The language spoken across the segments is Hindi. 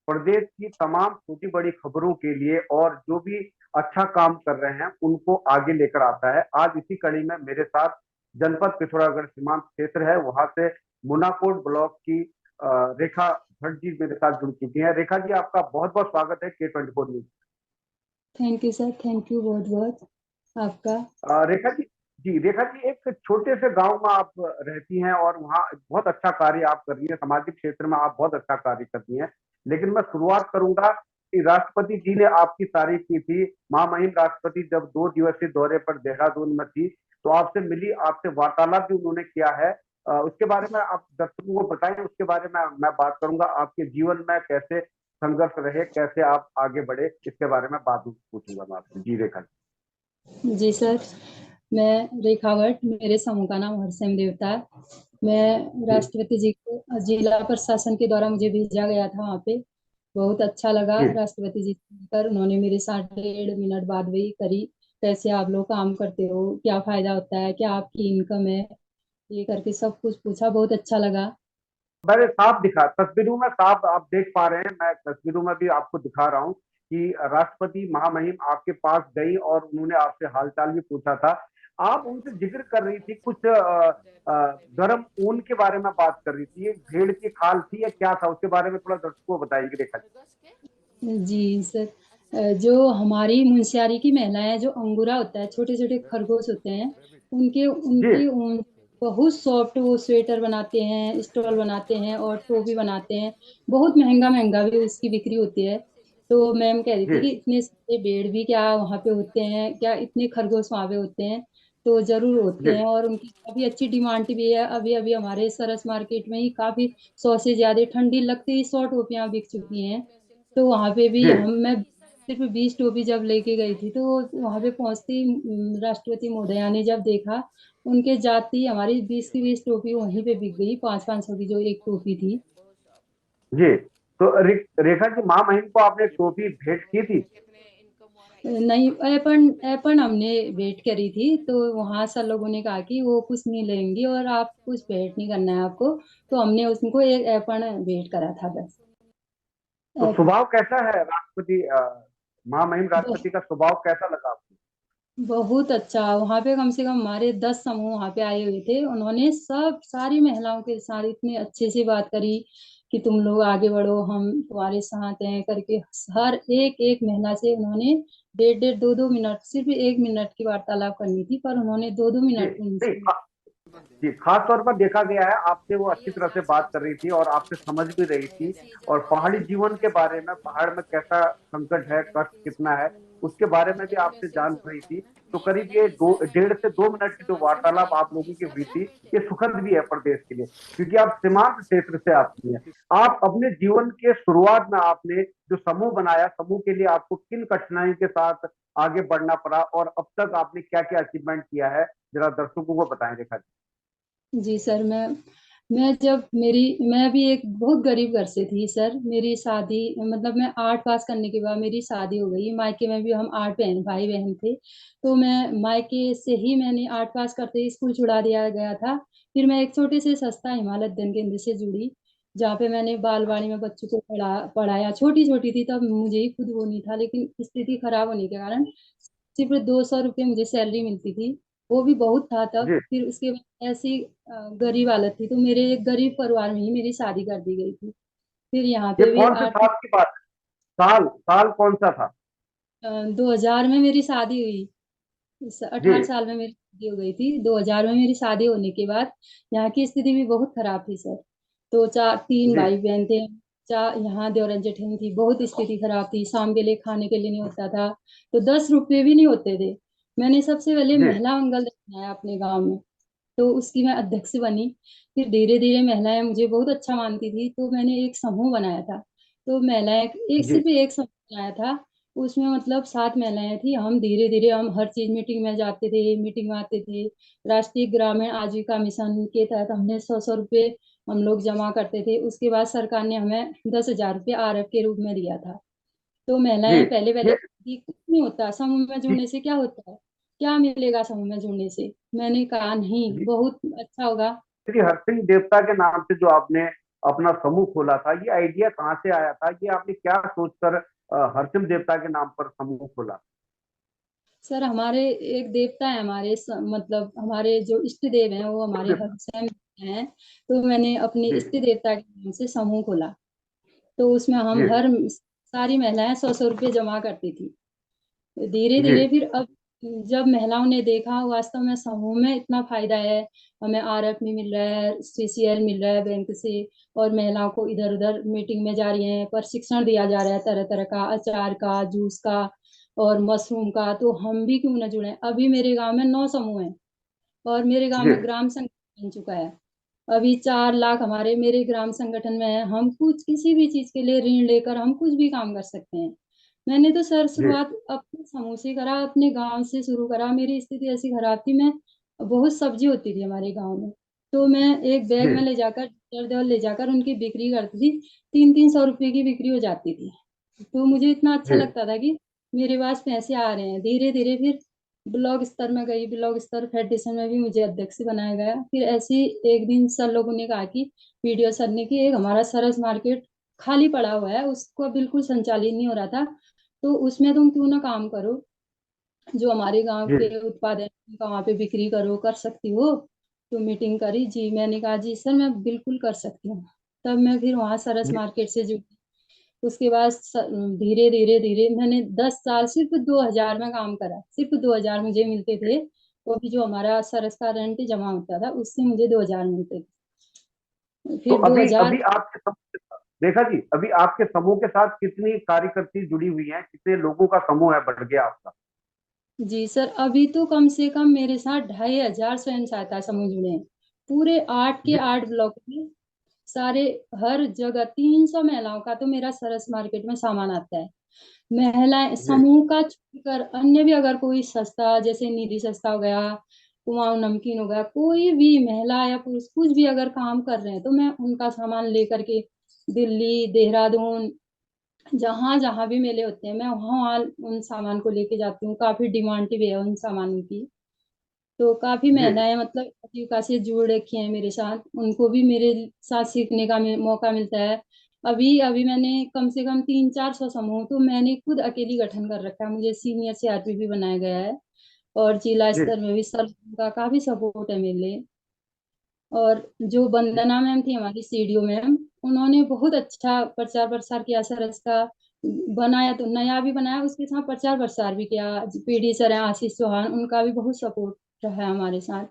प्रदेश की तमाम छोटी बड़ी खबरों के लिए और जो भी अच्छा काम कर रहे हैं उनको आगे लेकर आता है। आज इसी कड़ी में मेरे साथ जनपद पिथौरागढ़ सीमांत क्षेत्र है, वहां से मुनाकोट ब्लॉक की रेखा भट्ट जी मेरे साथ जुड़ चुकी हैं। रेखा जी, आपका बहुत बहुत स्वागत है K24 news. Thank you sir, thank you बहुत बहुत आपका। रेखा जी, जी रेखा जी, एक छोटे से गांव में आप रहती हैं और वहाँ बहुत अच्छा कार्य आप कर रही हैं, सामाजिक क्षेत्र में आप बहुत अच्छा कार्य करती हैं। लेकिन मैं शुरुआत करूंगा कि राष्ट्रपति जी ने आपकी तारीफ की थी। महामहिम राष्ट्रपति जब 2 दिवसीय दौरे पर देहरादून में थी तो आपसे मिली, आपसे वार्तालाप भी उन्होंने किया है। उसके बारे में आप दर्शकों को बताएं, उसके बारे में मैं बात करूंगा। आपके जीवन में कैसे संघर्ष रहे, कैसे आप आगे बढ़े, इसके बारे में बात पूछूंगा मैं आपसे। जी रेखा जी। जी सर, मैं रेखा भट्ट, मेरे समूह का नाम हरसिम देवता है। मैं जी राष्ट्रपति जी को जिला प्रशासन के द्वारा मुझे भेजा गया था वहाँ पे। बहुत अच्छा लगा जी राष्ट्रपति जी से मिलकर। उन्होंने मेरे साथ 1.5 मिनट बात भी करी। कैसे आप लोग काम करते हो, क्या फायदा होता है, क्या आपकी इनकम है, ये करके सब कुछ पूछा। बहुत अच्छा लगा। मैंने साफ दिखा, तस्वीरों में साफ आप देख पा रहे हैं, मैं तस्वीरों में भी आपको दिखा रहा हूँ कि राष्ट्रपति महामहिम आपके पास गई और उन्होंने आपसे हालचाल भी पूछा था। आप उनसे जिक्र कर रही थी कुछ गर्म ऊन के बारे में बात कर रही थी। ये भेड़ की खाल थी या क्या था, उसके बारे में थोड़ा दर्शकों को बताएंगे रेखा जी सर, जो हमारी मुंशियारी की महिलाएं, जो अंगूरा होता है, छोटे छोटे खरगोश होते हैं, उनके जी। उनके ऊन बहुत सॉफ्ट वो स्वेटर बनाते हैं, स्टॉल बनाते हैं और टोपी बनाते हैं। बहुत महंगा महंगा भी उसकी बिक्री होती है। तो मैम कह रही जी थी कि इतने सारे भेड़ भी क्या वहाँ पे होते हैं, क्या इतने खरगोश वहाँ पे होते हैं? तो जरूर होते जी हैं और उनकी काफी अच्छी डिमांड भी है। अभी अभी हमारे सरस मार्केट में ही काफी 100 से ज्यादा ठंडी लगते ही 100 टोपियां बिक चुकी हैं। तो वहां पे भी जी। मैं सिर्फ 20 टोपी जब लेके गई थी, तो वहां पे पहुंचते ही राष्ट्रपति महोदया ने जब देखा, उनके जाती ही हमारी 20 की 20 टोपी वहीं पे बिक गई। 500-500 की जो एक टोपी थी। जी। तो रेखा जी, महामहिम को आपने टोपी भेंट की थी? नहीं, अपन अपन हमने वेट करी थी, तो वहां सर लोगों ने कहा कि वो कुछ नहीं लेंगी और आप कुछ वेट नहीं करना है आपको। तो हमने उसको एक अपन वेट करा था बस। तो अ, स्वभाव कैसा है राष्ट्रपति, महामहिम राष्ट्रपति का स्वभाव कैसा लगा आपको? बहुत अच्छा। वहां पे कम से कम हमारे 10 समूह वहां पे आए हुए थे। उन्होंने सब सारी महिलाओं के साथ इतने अच्छे से बात करी कि तुम लोग आगे बढ़ो, हम तुम्हारे साथ हैं करके। हर एक एक महिला से उन्होंने 1.5-1.5 2-2 मिनट, सिर्फ 1 मिनट की वार्तालाप करनी थी, पर उन्होंने 2-2 मिनट नहीं, उनसे। जी, खास तौर पर देखा गया है आपसे वो अच्छी तरह से बात कर रही थी और आपसे समझ भी रही थी। और पहाड़ी जीवन के बारे में, पहाड़ में कैसा संकट है, कष्ट कितना है, उसके बारे में भी आपसे जान रही थी। तो करीब ये 1.5 से 2 मिनट की जो वार्तालाप आप लोगों की हुई थी, ये सुखद भी है प्रदेश के लिए, क्योंकि आप सीमांत क्षेत्र से आती हैं। आप अपने जीवन के शुरुआत में आपने जो समूह बनाया, समूह के लिए आपको किन कठिनाई के साथ आगे बढ़ना पड़ा और अब तक आपने क्या क्या अचीवमेंट किया है, जरा दर्शकों को बताएं रेखा जी। जी सर, मैं भी एक बहुत गरीब घर से थी सर। मेरी शादी, मतलब मैं 8 पास करने के बाद मेरी शादी हो गई। मायके में भी हम 8 बहन भाई बहन थे। तो मैं मायके से ही, मैंने 8 पास करते ही स्कूल छुड़ा दिया गया था। फिर मैं एक छोटे से सस्ता हिमालय अध्ययन केंद्र से जुड़ी, जहाँ पे मैंने बालवाड़ी में बच्चों को पढ़ाया। छोटी छोटी थी तब, मुझे ही खुद वो नहीं था, लेकिन स्थिति खराब होने के कारण सिर्फ 200 रुपये मुझे सैलरी मिलती थी। वो भी बहुत था तब। जी, फिर उसके बाद ऐसी गरीब हालत थी, तो मेरे एक गरीब परिवार में ही मेरी शादी कर दी गई थी। फिर यहाँ ये पे भी कौन से आर्थिक। साल की बात है? साल साल कौन सा था? 2000 में मेरी शादी हुई। जी 18 साल में मेरी शादी हो गई थी। 2000 में मेरी शादी होने के बाद यहाँ की स्थिति भी बहुत खराब थी सर। तो चार तीन जी भाई बहन थे। चार यहाँ देवरन जेठन थी। बहुत स्थिति खराब थी, शाम के लिए खाने के लिए नहीं होता था। तो 10 रुपये भी नहीं होते थे। मैंने सबसे पहले जी महिला मंगल बनाया अपने गांव में। तो उसकी मैं अध्यक्ष बनी। फिर धीरे धीरे महिलाएं मुझे बहुत अच्छा मानती थी, तो मैंने एक समूह बनाया था। तो महिलाएं, एक जी सिर्फ एक समूह बनाया था। उसमें मतलब 7 महिलाएं थी। हम धीरे धीरे, हम हर चीज मीटिंग में जाते थे, मीटिंग में आते थे। राष्ट्रीय ग्रामीण आजीविका मिशन के तहत हमने 100-100 रुपये हम लोग जमा करते थे। उसके बाद सरकार ने हमें 10,000 रुपये आरएफ के रूप में दिया था। तो जी महिलाएं पहले पहले ये कि कुछ नहीं होता, समूह में जी जुड़ने से क्या होता है, क्या मिलेगा समूह में जुड़ने से। मैंने कहा नहीं, जी बहुत अच्छा होगा। श्री हरसिंह देवता के नाम से जो आपने अपना समूह खोला था, ये आइडिया कहाँ से आया था? ये आपने क्या सोचकर हरसिम देवता के नाम पर समूह खोला? सर हमारे एक देवता है, मतलब हमारे जो इष्ट देव हैं वो कुल हमारे देवता। हरसैम हैं। तो मैंने अपने जी। इष्ट देवता के नाम से समूह खोला। तो उसमें जी। हम हर सारी महिलाएं 100-100 रुपये जमा करती थी। धीरे जी। धीरे फिर अब जब महिलाओं ने देखा वास्तव में समूह में इतना फायदा है, हमें आरएफ में मिल रहा है, सीसीएल मिल रहा है बैंक से, और महिलाओं को इधर उधर मीटिंग में जा रही हैं, प्रशिक्षण दिया जा रहा है तरह तरह का, अचार का, जूस का और मशरूम का, तो हम भी क्यों ना जुड़े। अभी मेरे गांव में 9 समूह हैं और मेरे गांव जी। में ग्राम संगठन बन चुका है। अभी 4 लाख हमारे मेरे ग्राम संगठन में है। हम कुछ किसी भी चीज के लिए ऋण लेकर हम कुछ भी काम कर सकते हैं। मैंने तो सर जी। शुरुआत अपने समूह से करा, अपने गांव से शुरू करा। मेरी स्थिति ऐसी खराब थी, मैं बहुत सब्जी होती थी हमारे गांव में, तो मैं एक जी। बैग में ले जाकर ले जाकर उनकी बिक्री करती थी। 300-300 रुपए की बिक्री हो जाती थी। तो मुझे इतना अच्छा जी। लगता था कि मेरे पास पैसे आ रहे हैं। धीरे धीरे फिर ब्लॉक स्तर में गई, ब्लॉक स्तर फेडरेशन में भी मुझे अध्यक्ष बनाया गया। फिर ऐसे ही एक दिन सर लोगों ने कहा कि वीडियो सर ने कि एक हमारा सरस मार्केट खाली पड़ा हुआ है, उसको बिल्कुल संचालित नहीं हो रहा था, तो उसमें तुम क्यों ना काम करो, जो हमारे गांव जी। के उत्पाद है उनका वहां पे बिक्री करो, कर सकती हो। तो मीटिंग करी जी, मैंने कहा जी सर मैं बिल्कुल कर सकती हूँ। तब मैं फिर वहां सरस जी। मार्केट से जुड़ी। उसके बाद धीरे धीरे धीरे मैंने 10 साल सिर्फ 2,000 में काम करा। सिर्फ 2,000 मुझे मिलते थे। वो भी जो हमारा सरस का रेंट जमा होता था उससे मुझे 2,000 मिलते थे। तो फिर दो अभी हजार अभी आपके समूह के साथ, देखा जी, अभी आपके समूह के साथ कितनी कार्यकर्ती जुड़ी हुई हैं, कितने लोगों का समूह है बढ़ गया आपका? जी सर, अभी तो कम से कम मेरे साथ 2,500 स्वयं सहायता समूह जुड़े हैं। पूरे 8 के जी। 8 ब्लॉक में सारे, हर जगह 300 महिलाओं का तो मेरा सरस मार्केट में सामान आता है। महिलाएं जी। समूह का छोड़कर अन्य भी अगर कोई संस्था जैसे निधि संस्था हो गया, कुमाऊं नमकीन हो गया, कोई भी महिला या पुरुष कुछ भी अगर काम कर रहे हैं तो मैं उनका सामान लेकर के दिल्ली, देहरादून, जहां जहां भी मेले होते हैं मैं वहां वहां उन सामान को लेके जाती हूँ। काफी डिमांड भी है उन सामानों की। तो काफी जी। महिलाएं मतलब आजीविका से जुड़ रखी हैं मेरे साथ, उनको भी मेरे साथ सीखने का मौका मिलता है। अभी अभी मैंने कम से कम 300-400 समूह तो मैंने खुद अकेली गठन कर रखा है। मुझे सीनियर सीआरपी भी बनाया गया है और जिला जी। स्तर में भी सर का काफी सपोर्ट है मेरे लिए। और जो वंदना मैम थी हमारी सीडीओ मैम, उन्होंने बहुत अच्छा प्रचार प्रसार किया सर इसका। बनाया तो नया भी बनाया, उसके साथ प्रचार प्रसार भी किया। पीडी सर हैं आशीष चौहान, उनका भी बहुत सपोर्ट रहा है हमारे साथ।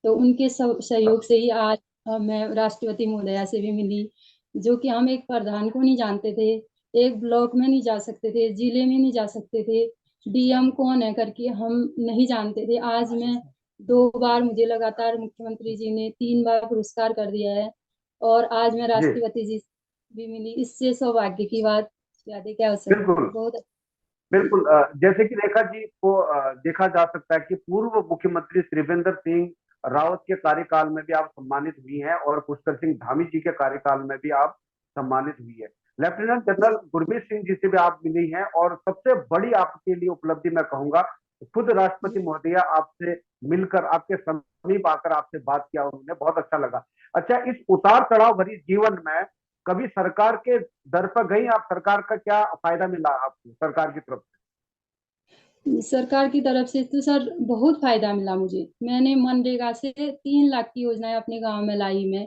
तो उनके सहयोग से ही आज मैं राष्ट्रपति महोदया से भी मिली, जो कि हम एक प्रधान को नहीं जानते थे, एक ब्लॉक में नहीं जा सकते थे, जिले में नहीं जा सकते थे, डीएम कौन है करके हम नहीं जानते थे। आज मैं 2 बार, मुझे लगातार मुख्यमंत्री जी ने 3 बार पुरस्कार कर दिया है और आज मैं जी। राष्ट्रपति जी से भी मिली। इससे सौभाग्य की बात ज्यादा क्या हो सकती है। बिल्कुल। बहुत जी। बिल्कुल। जैसे कि रेखा जी को देखा जा सकता है कि पूर्व मुख्यमंत्री त्रिवेंद्र सिंह रावत के कार्यकाल में भी आप सम्मानित हुई हैं और पुष्कर सिंह धामी जी के कार्यकाल में भी आप सम्मानित हुई है। लेफ्टिनेंट जनरल गुरमीत सिंह जी से भी आप मिली हैं और सबसे बड़ी आपके लिए उपलब्धि मैं कहूंगा, खुद राष्ट्रपति महोदया आपसे मिलकर, आपके समीप आकर आपसे बात किया, उन्होंने बहुत अच्छा लगा। अच्छा, इस उतार चढ़ाव भरी जीवन में कभी सरकार के दर पर गई आप? सरकार का क्या फायदा मिला आपको सरकार की तरफ सरकार की तरफ से तो सर बहुत फायदा मिला मुझे। मैंने मनरेगा से 3 लाख की योजनाएं अपने गांव में लाई। मैं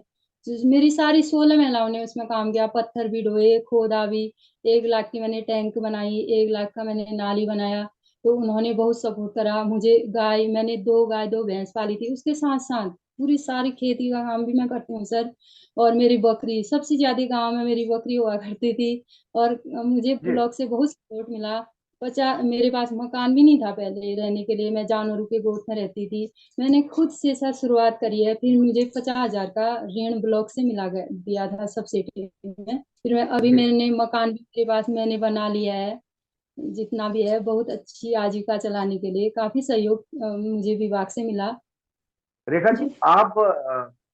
मेरी सारी 16 महिलाओं ने उसमें काम किया, पत्थर भी ढोए, खोदा भी। 1 लाख की मैंने टैंक बनाई, 1 लाख का मैंने नाली बनाया। तो उन्होंने बहुत सपोर्ट करा मुझे। गाय, मैंने 2 गाय 2 भैंस पाली थी, उसके साथ साथ पूरी सारी खेती का काम भी मैं करती हूँ सर। और मेरी बकरी, सबसे ज्यादा गांव में मेरी बकरी हुआ करती थी। और मुझे से? जी। ब्लॉक से बहुत सपोर्ट मिला। मेरे पास मकान भी नहीं था पहले रहने के लिए, मैं जानवरों के गोठ में रहती थी। मैंने खुद से सर शुरुआत करी है। फिर मुझे 50,000 का ऋण ब्लॉक से दिया था सब्सिडी में। फिर मैं अभी, जी। मैंने मकान भी मेरे पास मैंने बना लिया है। जितना भी है बहुत अच्छी आजीविका चलाने के लिए काफी सहयोग मुझे विभाग से मिला। रेखा जी, जी। आप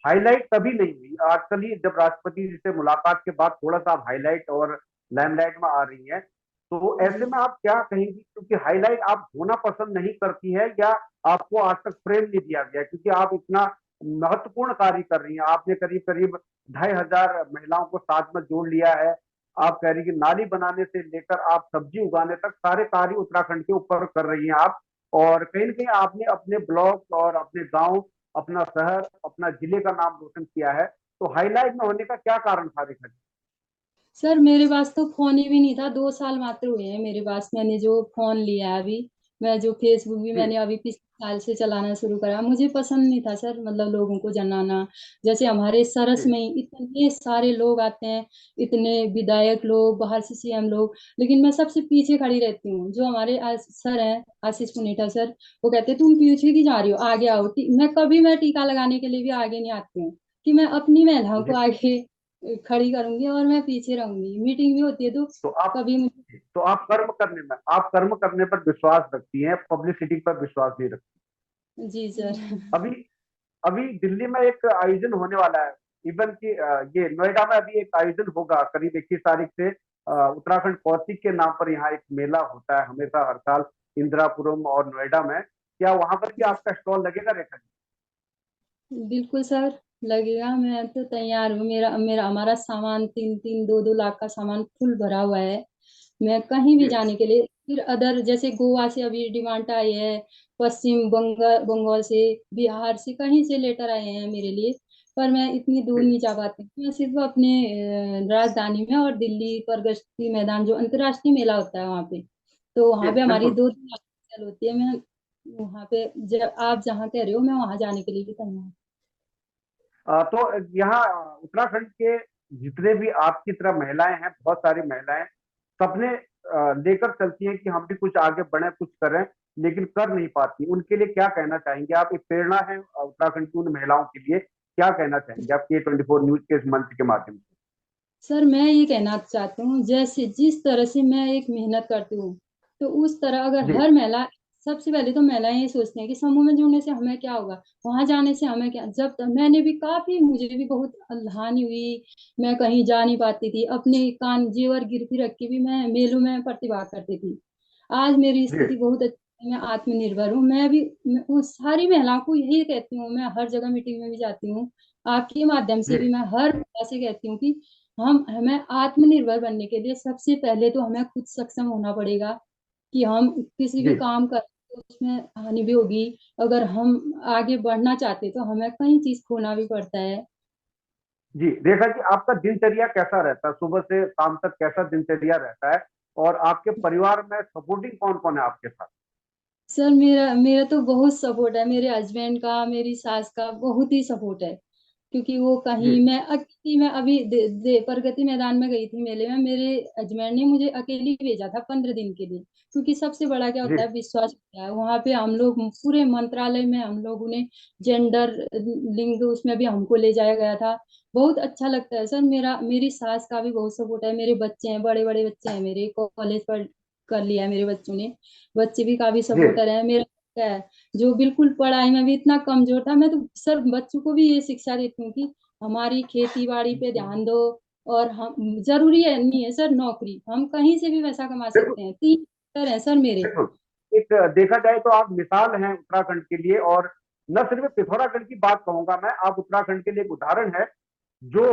हाईलाइट तभी नहीं हुई आजकल ही, जब राष्ट्रपति जी से मुलाकात के बाद थोड़ा सा आप हाईलाइट और लाइमलाइट में आ रही हैं, तो ऐसे जी। में आप क्या कहेंगी? क्योंकि हाईलाइट आप होना पसंद नहीं करती है, या आपको आज तक फ्रेम नहीं दिया गया क्योंकि आप इतना महत्वपूर्ण कार्य कर रही हैं। आपने करीब करीब 2,500 महिलाओं को साथ में जोड़ लिया है। आप कह रही कि नाली बनाने से लेकर आप सब्जी उगाने तक सारे कार्य उत्तराखंड के ऊपर कर रही हैं आप। और कहीं ना कहीं आपने अपने ब्लॉक और अपने गांव, अपना शहर, अपना जिले का नाम रोशन किया है। तो हाईलाइट में होने का क्या कारण था रेखा जी? सर मेरे पास तो फोन ही भी नहीं था, 2 साल मात्र हुए हैं मेरे पास, मैंने जो फोन लिया है अभी। मैं जो फेसबुक भी जी मैंने अभी पिछले साल से चलाना शुरू करा, मुझे पसंद नहीं था सर, मतलब लोगों को जनाना। जैसे हमारे सरस जी में ही इतने सारे लोग आते हैं, इतने विधायक लोग, बाहर से सीएम लोग, लेकिन मैं सबसे पीछे खड़ी रहती हूँ। जो हमारे सर हैं, आशीष पुनीठा सर, वो कहते हैं तुम पीछे की जा रही हो, आगे आओ। मैं टीका लगाने के लिए भी आगे नहीं आती हूँ, कि मैं अपनी महिलाओं को जी। आगे खड़ी करूंगी और मैं पीछे रहूंगी। मीटिंग भी होती है तो तो आप कभी मुझे। तो आप कर्म करने पर विश्वास रखती हैं, पब्लिसिटी पर विश्वास नहीं रखती। जी सर। अभी अभी दिल्ली में एक आयोजन होने वाला है। इवन की ये नोएडा में अभी एक आयोजन होगा करीब 21 तारीख से। उत्तराखंड कौशिक के नाम पर यहाँ एक मेला होता है हमेशा हर साल, इंदिरापुरम और नोएडा में। क्या वहां पर भी आपका स्टॉल लगेगा रेखा जी? बिल्कुल सर, लगेगा। मैं तो तैयार हूँ। मेरा मेरा हमारा सामान 3-3, 2-2 लाख का सामान फुल भरा हुआ है। मैं कहीं भी जी जाने के लिए, फिर अदर जैसे गोवा से अभी डिमांड आई है, पश्चिम बंगाल बंगाल से, बिहार से, कहीं से लेटर आए हैं मेरे लिए। पर मैं इतनी दूर जी नहीं जा पाती, मैं सिर्फ अपने राजधानी में और दिल्ली प्रगति मैदान, जो अंतर्राष्ट्रीय मेला होता है वहाँ पे, तो वहाँ जी पे हमारी बिल्कुल। 2 दिन चल होती है। मैं वहाँ पे, जब आप जहाँ कह रहे हो, मैं वहाँ जाने के लिए भी तैयार हूँ। तो यहाँ उत्तराखंड के जितने भी आपकी तरह महिलाएं हैं, बहुत सारी महिलाएं सपने लेकर चलती हैं कि हम भी कुछ आगे बढ़े, कुछ करें, लेकिन कर नहीं पाती। उनके लिए क्या कहना चाहेंगे आप? एक प्रेरणा है उत्तराखंड की उन महिलाओं के लिए, क्या कहना चाहेंगे आप K24 न्यूज के इस मंच के माध्यम से? सर मैं ये कहना चाहती हूँ, जैसे जिस तरह से मैं एक मेहनत करती हूँ, तो उस तरह अगर जी हर महिला, सबसे पहले तो महिलाएं ये सोचती हैं कि समूह में जुड़ने से हमें क्या होगा, वहां जाने से हमें क्या। जब तक मैंने भी काफी, मुझे भी बहुत हानि हुई, मैं कहीं जा नहीं पाती थी, अपने कान जेवर गिरवी रख के भी मैं मेलों में प्रतिभाग करती थी। आज मेरी जी स्थिति बहुत अच्छी है, मैं आत्मनिर्भर हूँ। मैं उस सारी महिलाओं को यही कहती हूँ, मैं हर जगह मीटिंग में भी जाती हूँ, आपके माध्यम से जी भी मैं हर महिला से कहती हूँ कि हम हमें आत्मनिर्भर बनने के लिए सबसे पहले तो हमें खुद सक्षम होना पड़ेगा, कि हम किसी भी जी काम कर तो उसमें हानि भी होगी। अगर हम आगे बढ़ना चाहते तो हमें कई चीज खोना भी पड़ता है। जी। रेखा जी, आपका दिनचर्या कैसा रहता है? सुबह से शाम तक कैसा दिनचर्या रहता है? और आपके परिवार में सपोर्टिंग कौन कौन है आपके साथ? सर मेरा मेरा तो बहुत सपोर्ट है, मेरे हस्बैंड का, मेरी सास का बहुत ही सपोर्ट है। क्योंकि वो जी कहीं, मैं अकेली, मैं अभी प्रगति मैदान में गई थी मेले में, मेरे हस्बैंड ने मुझे अकेली भेजा था 15 दिन के लिए। क्योंकि सबसे बड़ा क्या जी होता है, विश्वास होता है। वहां पे हम लोग पूरे मंत्रालय में हम लोग उन्हें जेंडर लिंग उसमें भी हमको ले जाया गया था। बहुत अच्छा लगता है सर। मेरी सास का भी बहुत सपोर्ट है। मेरे बच्चे हैं, बड़े बड़े बच्चे हैं, मेरे कॉलेज पर कर लिया है मेरे बच्चों ने। बच्चे भी काफी जी सपोर्टर है। मेरा लड़का है जो बिल्कुल पढ़ाई में भी इतना कमजोर था, मैं तो सर बच्चों को भी ये शिक्षा देती हूँ कि हमारी खेती बाड़ी पे ध्यान दो। और हम, जरूरी है नहीं है सर नौकरी, हम कहीं से भी पैसा कमा बिल्कुल सकते हैं। 3 सर है सर मेरे। बिल्कुल। एक देखा जाए तो आप मिसाल हैं उत्तराखंड के लिए। और न सिर्फ पिथौरागढ़ की बात कहूंगा मैं, आप उत्तराखंड के लिए एक उदाहरण है। जो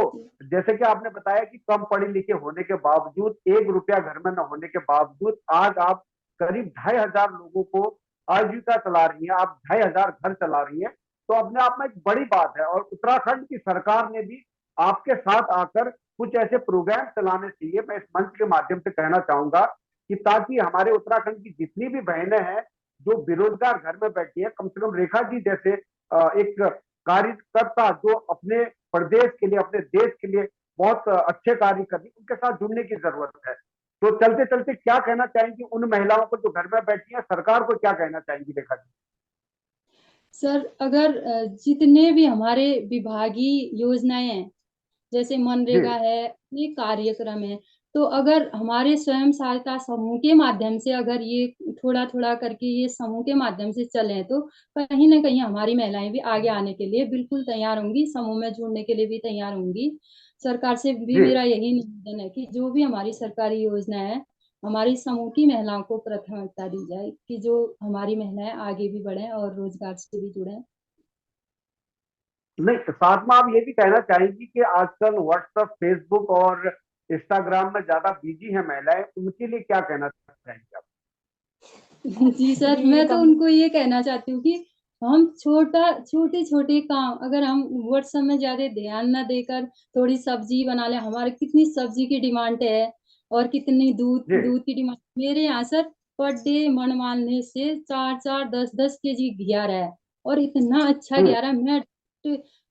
जैसे कि आपने बताया कि कम पढ़े लिखे होने के बावजूद, 1 रुपया घर में न होने के बावजूद, आज आप करीब 2,500 लोगों को आजीविका चला रही हैं, आप 2,500 घर चला रही हैं। तो अपने आप में एक बड़ी बात है। और उत्तराखंड की सरकार ने भी आपके साथ आकर कुछ ऐसे प्रोग्राम चलाने चाहिए। मैं इस मंच के माध्यम से कहना चाहूंगा कि ताकि हमारे उत्तराखंड की जितनी भी बहनें हैं जो बेरोजगार घर में बैठी है, कम से कम रेखा जी जैसे एक कार्यकर्ता जो अपने प्रदेश के लिए, अपने देश के लिए बहुत अच्छे कार्य कर रही, उनके साथ जुड़ने की जरूरत है। तो चलते चलते क्या कहना चाहेंगी उन महिलाओं को जो घर में बैठी हैं? सरकार को क्या कहना चाहेंगी रेखा जी? सर अगर जितने भी हमारे विभागीय योजनाएं हैं, जैसे जी मनरेगा है, ये कार्यक्रम है, तो अगर हमारे स्वयं सहायता समूह के माध्यम से अगर ये थोड़ा थोड़ा करके ये समूह के माध्यम से चले, तो कहीं ना कहीं हमारी महिलाएं भी आगे आने के लिए बिल्कुल तैयार होंगी, समूह में जुड़ने के लिए भी तैयार होंगी। सरकार से भी जी मेरा यही निवेदन है कि जो भी हमारी सरकारी योजना है, हमारी समूह की महिलाओं को प्राथमिकता दी जाए, कि जो हमारी महिलाएं आगे भी बढ़े और रोजगार से भी जुड़े। नहीं, साथ में आप ये भी कहना चाहेंगी कि आजकल व्हाट्सएप, फेसबुक और इंस्टाग्राम में ज्यादा बिजी है महिलाएं, उनके लिए क्या कहना चाहेंगे आप? जी सर, जी मैं तो कम उनको ये कहना चाहती हूँ कि हम छोटे-छोटे काम अगर हम व्हाट्सएप में ज़्यादा ध्यान ना देकर थोड़ी सब्ज़ी बना लें, हमारे कितनी सब्ज़ी की डिमांड है और कितनी दूध जी। दूध की डिमांड मेरे यहाँ सर पर डे मनमाने से 4-4, 10-10 केजी घी आ रहा है और इतना अच्छा घी हम्म। आ रहा है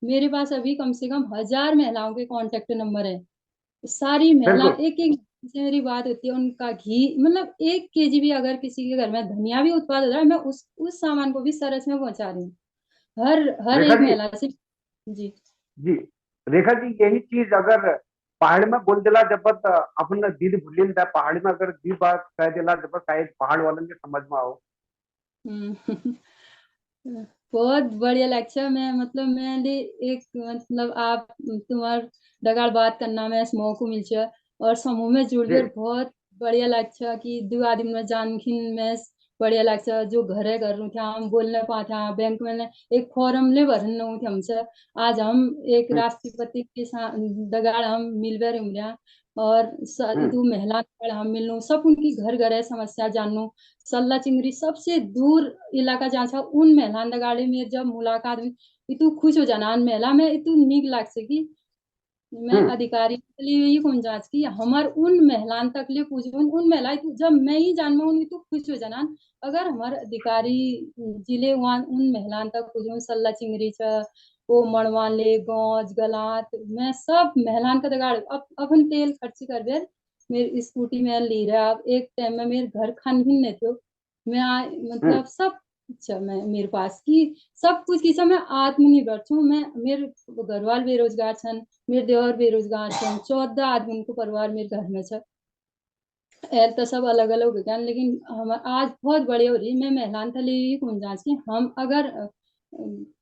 मेरे पास अभी कम से कम 1000 महिलाओं के कॉन्टैक्ट नंबर है। सारी महिला बिल्कुल। एक-एक से मेरी बात होती है, उनका घी मतलब 1 केजी भी अगर किसी के घर में धनिया भी उत्पाद हो रहा है, मैं उस सामान को भी सरस में पहुँचा रही हूँ। हर रेखा एक जी। महिला से जी। जी। रेखा जी, यही चीज अगर पहाड़ में बोल दिला जब अपन दीदी भूलिन था, पहाड़ में अगर दी बात कह दिला जब शायद पहाड़ वालन के समझ में आओ। हुँ। बहुत बढ़िया लक्ष्य मैं मतलब मैंने एक मतलब आप तुम्हार डगार बात करना में मौको मिल छ और समूह में जी। जुड़कर बहुत बढ़िया लक्ष्य कि दो आदमी में जानखिन में बढ़िया लक्ष्य जो घरे कर रही थी हम बोलने पाते हैं बैंक में ने एक फॉर्म ले भरन थे हमसे आज हम एक हम्म। राष्ट्रपति के साथ दगाड़ हम मिलकर उमरिया और हम्म। दो महिला दगाड़ हम मिलनू सब उनकी घर घरे समस्या जानू सल्ला चिंगरी सबसे दूर इलाका जहाँ था उन महिलान दगाड़े में जब मुलाकात हुई इतू खुश हो जाना उन महिला में इतू नीक लाग से कि मैं हम्म। अधिकारी के लिए यही कौन जांच की हमार उन महिलान तक ले पूछूं उन महिला जब मैं ही जान में तो खुश हो जाना अगर हमारे अधिकारी जिले वहां उन महिलान तक पूछूं सल्ला चिंगरी छ वो मणवाले गौज गलात मैं सब महिलान का दगाड़ अब अपन तेल खर्च कर बेर मेरी स्कूटी में ले रहा अब एक टाइम में मेरे घर खान ही नहीं थे हम्म। मतलब सब अच्छा मैं मेरे पास की सब कुछ की सब मैं आत्मनिर्भर छूँ मैं मेरे घरवाल बेरोजगार छन मेरे देवर बेरोजगार छन 14 आदमी को परिवार मेरे घर में छ ऐल तो सब अलग अलग हो गया लेकिन हम आज बहुत बड़े हो रही मैं मेहलान था ले कौन जांच की हम अगर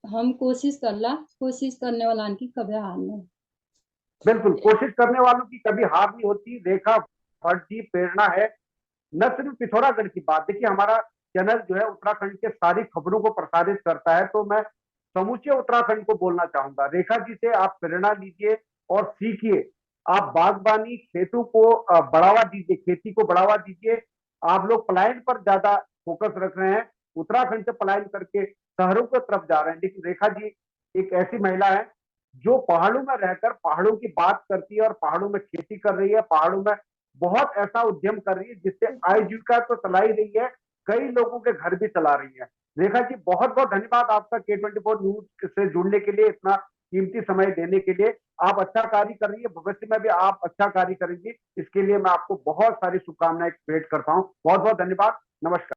हम कोशिश कर ला कोशिश करने वाला की कभी हार नहीं बिल्कुल, कोशिश करने वालों की कभी हार नहीं होती। रेखा भट्ट जी प्रेरणा है, न सिर्फ पिथौरागढ़ की बात। देखिए, हमारा चैनल जो है उत्तराखंड के सारी खबरों को प्रसारित करता है, तो मैं समूचे उत्तराखंड को बोलना चाहूंगा, रेखा जी से आप प्रेरणा लीजिए और सीखिए। आप बागबानी, खेतों को बढ़ावा दीजिए, खेती को बढ़ावा दीजिए। आप लोग पलायन पर ज्यादा फोकस रख रहे हैं, उत्तराखंड से पलायन करके शहरों की तरफ जा रहे हैं, लेकिन रेखा जी एक ऐसी महिला है जो पहाड़ों में रहकर पहाड़ों की बात करती है और पहाड़ों में खेती कर रही है, पहाड़ों में बहुत ऐसा उद्यम कर रही है जिससे आजीविका तो चला ही रही है, कई लोगों के घर भी चला रही है। रेखा जी, बहुत बहुत धन्यवाद आपका K24 न्यूज से जुड़ने के लिए, इतना कीमती समय देने के लिए। आप अच्छा कार्य कर रही है, भविष्य में भी आप अच्छा कार्य करेंगी, इसके लिए मैं आपको बहुत सारी शुभकामनाएं भेंट करता हूँ। बहुत बहुत धन्यवाद। नमस्कार।